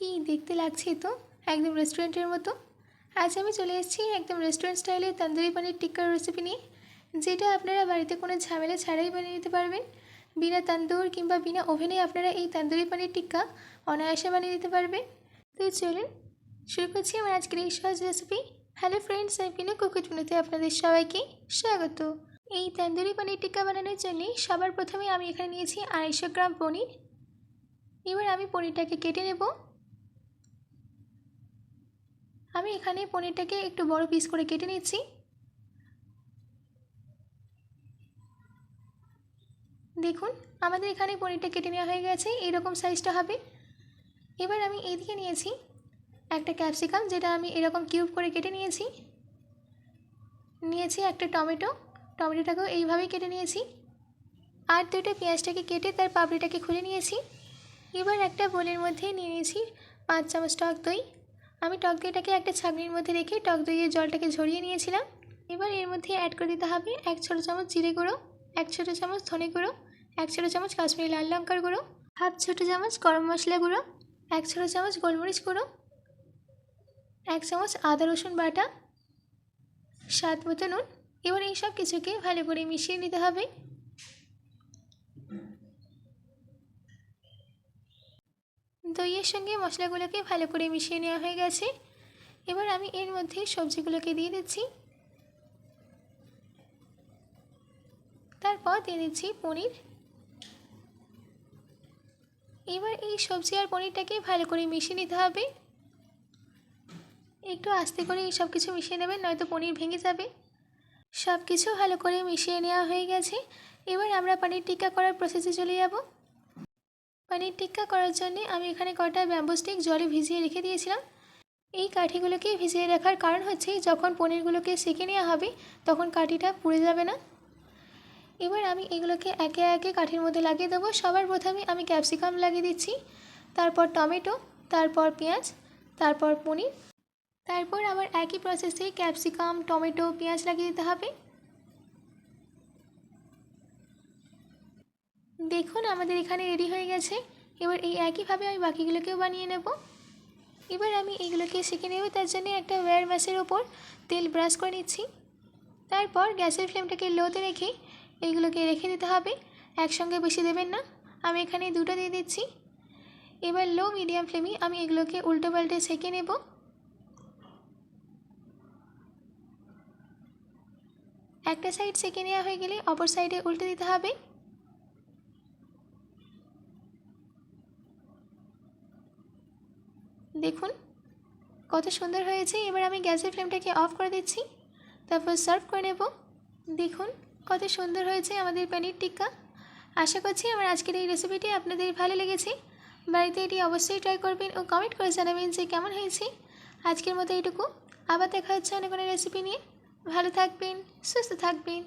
কি দেখতে লাগছে তো একদম রেস্টুরেন্টের মতো। আজ আমি চলে এসেছি একদম রেস্টুরেন্ট স্টাইলে তন্দুরি পনির টিক্কার রেসিপি নিয়ে, যেটা আপনারা বাড়িতে কোনো ঝামেলা ছাড়াই বানিয়ে নিতে পারবেন। বিনা তন্দুর কিংবা বিনা ওভেনে আপনারা এই তন্দুরি পনির টিক্কা অনায়াসে বানিয়ে নিতে পারবেন। তো চলুন শুরু করছি আমার আজকের এই সহজ রেসিপি। হ্যালো ফ্রেন্ডস, আমি পিনু কুকুটমিনুতে আপনাদের সবাইকে স্বাগত। এই তন্দুরি পনির টিক্কা বানানোর জন্য সবার প্রথমে আমি এখানে নিয়েছি 250 গ্রাম পনির। এবার আমি পনিরটাকে কেটে নেব। আমি এখানে পনিরটাকে একটু বড় পিস করে কেটে নিচ্ছি। দেখুন আমাদের এখানে পনিরটা কেটে নেওয়া হয়ে গেছে, এরকম সাইজটা হবে। এবার আমি এইদিকে নিয়েছি একটা ক্যাপসিকাম, যেটা আমি এরকম কিউব করে কেটে নিয়েছি। নিয়েছি একটা টমেটোটাকেও এইভাবেই কেটে নিয়েছি। আর দুটো পেঁয়াজটাকে কেটে তার পাপড়িটাকে খুলে নিয়েছি। এবার একটা বোলের মধ্যে নিয়ে নিয়েছি 5 চামচ টক দই। আমি টক দইটাকে একটা ছাঁকনির মধ্যে রেখে টক দইয়ের জলটাকে ঝরিয়ে নিয়েছিলাম। এবার এর মধ্যে অ্যাড করে দিতে হবে 1 ছোট চামচ জিরে গুঁড়ো, 1 ছোট চামচ ধনে গুঁড়ো, 1 ছোট চামচ কাশ্মীরি লাল লঙ্কার গুঁড়ো, হাফ ছোট চামচ গরম মশলা গুঁড়ো, 1 ছোট চামচ গোলমরিচ গুঁড়ো, 1 চামচ আদা রসুন বাটা, স্বাদ মতো নুন। এবার এই সব কিছুকে ভালো করে মিশিয়ে নিতে হবে। দইয়ের সঙ্গে মশলাগুলোকে ভালো করে মিশিয়ে নেওয়া হয়ে গেছে। এবার আমি এর মধ্যে সবজিগুলোকে দিয়ে দিচ্ছি। তারপর দিয়ে দিচ্ছি পনির। এবার এই সবজি আর পনিরটাকে ভালো করে মিশিয়ে নিতে হবে। একটু আস্তে করে এই সব কিছু মিশিয়ে নেবেন, নয়তো পনির ভেঙে যাবে। সব কিছু ভালো করে মিশিয়ে নেওয়া হয়ে গেছে। এবার আমরা পনির টিক্কা করার প্রসেসে চলে যাব। পনির টিক্কা করার জন্য আমি এখানে কটা ব্যাম্বু স্টিক জলে ভিজিয়ে রেখে দিয়েছিলাম। এই কাঠিগুলোকে ভিজিয়ে রাখার কারণ হচ্ছে যখন পনিরগুলোকে সেঁকে নেওয়া হবে তখন কাঠিটা পুড়ে যাবে না। এবার আমি এগুলোকে একে একে কাঠির মধ্যে লাগিয়ে দেবো। সবার প্রথমে আমি ক্যাপসিকাম লাগিয়ে দিচ্ছি, তারপর টমেটো, তারপর পেঁয়াজ, তারপর পনির, তারপর আবার একই প্রসেসে ক্যাপসিকাম, টমেটো, পেঁয়াজ লাগিয়ে দিতে হবে। দেখুন আমাদের এখানে রেডি হয়ে গেছে। এবার এই একইভাবে আমি বাকিগুলোকেও বানিয়ে নেব। এবার আমি এইগুলোকে সেঁকে নেব, তার জন্য একটা ওয়্যার ম্যাশের ওপর তেল ব্রাশ করে নিচ্ছি। তারপর গ্যাসের ফ্লেমটাকে লোতে রেখে এইগুলোকে রেখে দিতে হবে। একসঙ্গে বেশি দেবেন না, আমি এখানে দুটো দিয়ে দিচ্ছি। এবার লো মিডিয়াম ফ্লেমে আমি এগুলোকে উল্টো পাল্টে সেঁকে নেব। একটা সাইড সেঁকে নেওয়া হয়ে গেলে অপর সাইডে উল্টে দিতে হবে। দেখুন কত সুন্দর হয়েছে। এবার আমি গ্যাসের ফ্লেমটাকে অফ করে দিচ্ছি, তারপর সার্ভ করে নেব। দেখুন কত সুন্দর হয়েছে আমাদের পনির টিক্কা। আশা করছি আমার আজকের এই রেসিপিটি আপনাদের ভালো লেগেছে। বাড়িতে এটি অবশ্যই ট্রাই করবেন ও কমেন্ট করে জানাবেন যে কেমন হয়েছে। আজকের মতো এইটুকু, আবার দেখা হচ্ছে অন্য কোনো রেসিপি নিয়ে। ভালো থাকবেন, সুস্থ থাকবেন।